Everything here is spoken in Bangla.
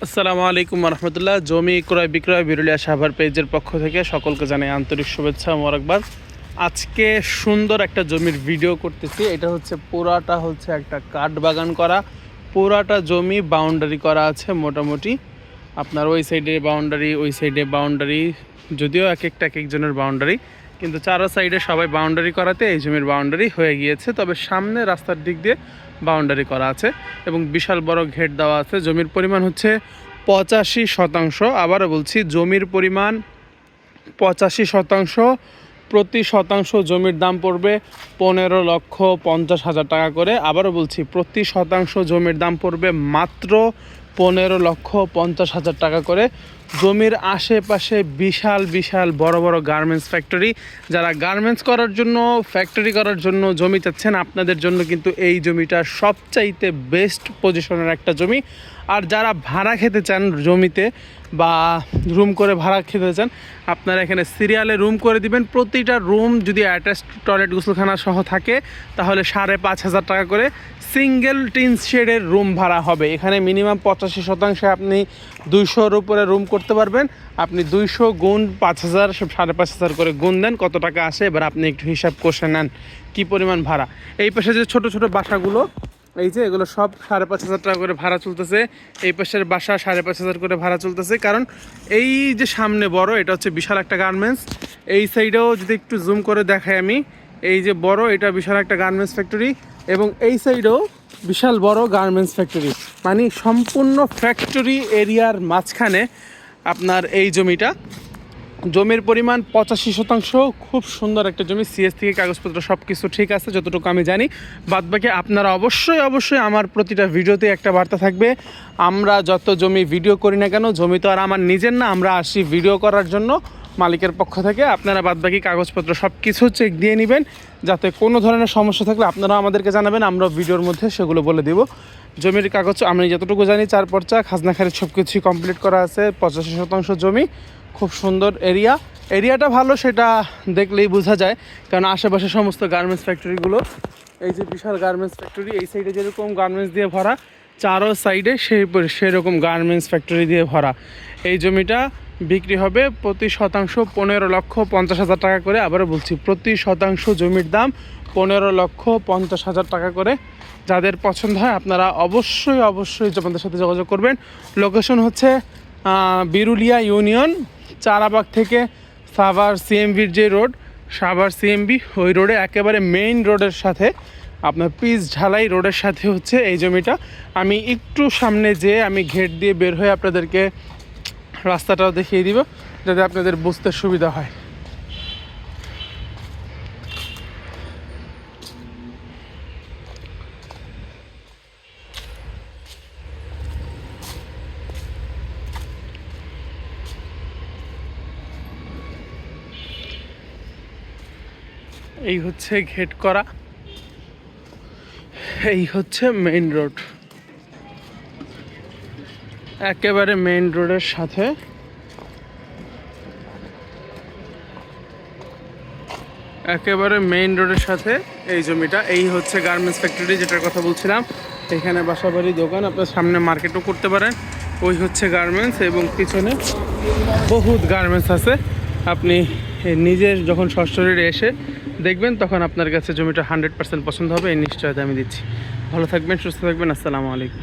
আসসালামু আলাইকুম রহমতুল্লাহ। জমি ক্রয় বিক্রয় বিরুলিয়া সাভার পেজের পক্ষ থেকে সকলকে জানাই আন্তরিক শুভেচ্ছা ও মোবারকবাদ। আজকে সুন্দর একটা জমির ভিডিও করতেছি। এটা হচ্ছে পুরাটা হচ্ছে একটা কাঠ বাগান করা, পুরাটা জমি বাউন্ডারি করা আছে। মোটামুটি আপনার ওই সাইডে বাউন্ডারি, ওই সাইডে বাউন্ডারি, যদিও এক একজনের বাউন্ডারি, কিন্তু চারো সাইডে সবাই বাউন্ডারি করাতে এই জমির বাউন্ডারি হয়ে গিয়েছে। তবে সামনে রাস্তার দিক দিয়ে বাউন্ডারি করা আছে এবং বিশাল বড় ঘেট দেওয়া আছে। জমির পরিমাণ হচ্ছে 85%। আবারও বলছি, জমির পরিমাণ 85%। প্রতি শতাংশ জমির দাম পড়বে 15,50,000 টাকা করে। আবারও বলছি, প্রতি শতাংশ জমির দাম পড়বে মাত্র 15,50,000 টাকা করে। জমির আশেপাশে বিশাল বিশাল বড় বড় গার্মেন্টস ফ্যাক্টরি। যারা গার্মেন্টস করার জন্য, ফ্যাক্টরি করার জন্য জমি চাচ্ছেন, আপনাদের জন্য কিন্তু এই জমিটা সবচাইতে বেস্ট পজিশনের একটা জমি। আর যারা ভাড়া খেতে চান জমিতে বা রুম করে ভাড়া খেতে চান, আপনারা এখানে সিরিয়ালে রুম করে দিবেন। প্রতিটা রুম যদি অ্যাটাচ টয়লেট গোসলখানা সহ থাকে তাহলে 5,500 টাকা করে সিঙ্গেল টিন শেডের রুম ভাড়া হবে। এখানে মিনিমাম 85% আপনি 200-র উপরে রুম করতে পারবেন। আপনি 200 গুণ 5,000, 5,500 করে গুণ দেন, কত টাকা আসে এবার আপনি একটু হিসাব কষে নেন কী পরিমাণ ভাড়া। এই পাশে যে ছোট ছোট বাসাগুলো, এই যে এগুলো সব 5,500 টাকা করে ভাড়া চলতেছে। এই পাশের বাসা 5,500 করে ভাড়া চলতেছে। কারণ এই যে সামনে বড়, এটা হচ্ছে বিশাল একটা গার্মেন্টস। এই সাইডেও যদি একটু জুম করে দেখাই আমি, এই যে বড়, এটা বিশাল একটা গার্মেন্টস ফ্যাক্টরি এবং এই সাইডেও বিশাল বড় গার্মেন্টস ফ্যাক্টরি। মানে সম্পূর্ণ ফ্যাক্টরি এরিয়ার মাঝখানে আপনার এই জমিটা। জমির পরিমাণ 85%। খুব সুন্দর একটা জমি। সিএস থেকে কাগজপত্র সব কিছু ঠিক আছে যতটুকু আমি জানি। বাদবাকি আপনারা অবশ্যই আমার প্রতিটা ভিডিওতে একটা বার্তা থাকবে, আমরা যত জমি ভিডিও করি না কেন, জমি তো আর আমার নিজের না, আমরা আসি ভিডিও করার জন্য মালিকের পক্ষ থেকে। আপনারা বাদবাকি কাগজপত্র সব কিছু চেক দিয়ে নেবেন, যাতে কোনো ধরনের সমস্যা থাকলে আপনারা আমাদেরকে জানাবেন, আমরা ভিডিওর মধ্যে সেগুলো বলে দেব। জমির কাগজ আমি যতটুকু জানি 4 পর্চা, খাজনা খারিজ সব কিছুই কমপ্লিট করা আছে। 85% জমি, খুব সুন্দর এরিয়াটা ভালো, সেটা দেখলেই বোঝা যায়। কারণ আশেপাশে সমস্ত গার্মেন্টস ফ্যাক্টরিগুলো, এই যে বিশাল গার্মেন্টস ফ্যাক্টরি, এই সাইডে যেরকম গার্মেন্টস দিয়ে ভরা, চারো সাইডে সেরকম গার্মেন্টস ফ্যাক্টরি দিয়ে ভরা। এই জমিটা বিক্রি হবে প্রতি শতাংশ 15,50,000 টাকা করে। আবারও বলছি, প্রতি শতাংশ জমির দাম 15,50,000 টাকা করে। যাদের পছন্দ হয় আপনারা অবশ্যই আমাদের সাথে যোগাযোগ করবেন। লোকেশন হচ্ছে বিরুলিয়া ইউনিয়ন, চারাবাগ থেকে সাভার সিএমবির যে রোড, সাভার সিএমবি, ওই রোডে একেবারে মেইন রোডের সাথে, আপনার পিচ ঢালাই রোডের সাথে হচ্ছে এই জমিটা। আমি একটু সামনে যেয়ে আমি ঘেট দিয়ে বের হয়ে আপনাদেরকে রাস্তাটাও দেখিয়ে দিব, যাতে আপনাদের বুঝতে সুবিধা হয়। এই হচ্ছে ঘেট করা, এই হচ্ছে মেইন রোড, একেবারে মেইন রোডের সাথে। একেবারে মেইন রোডের সাথে এই জমিটা। এই হচ্ছে গার্মেন্টস ফ্যাক্টরি যেটার কথা বলছিলাম। এখানে বাসাবাড়ি, দোকান, আপনার সামনে মার্কেটও করতে পারেন। ওই হচ্ছে গার্মেন্টস এবং পিছনে বহুত গার্মেন্টস আছে। আপনি নিজের যখন সশরীরে এসে দেখবেন, তখন আপনার কাছে জমিটা 100% পছন্দ হবে, এই নিশ্চয়তা আমি দিচ্ছি। ভালো থাকবেন, সুস্থ থাকবেন। আসসালামু আলাইকুম।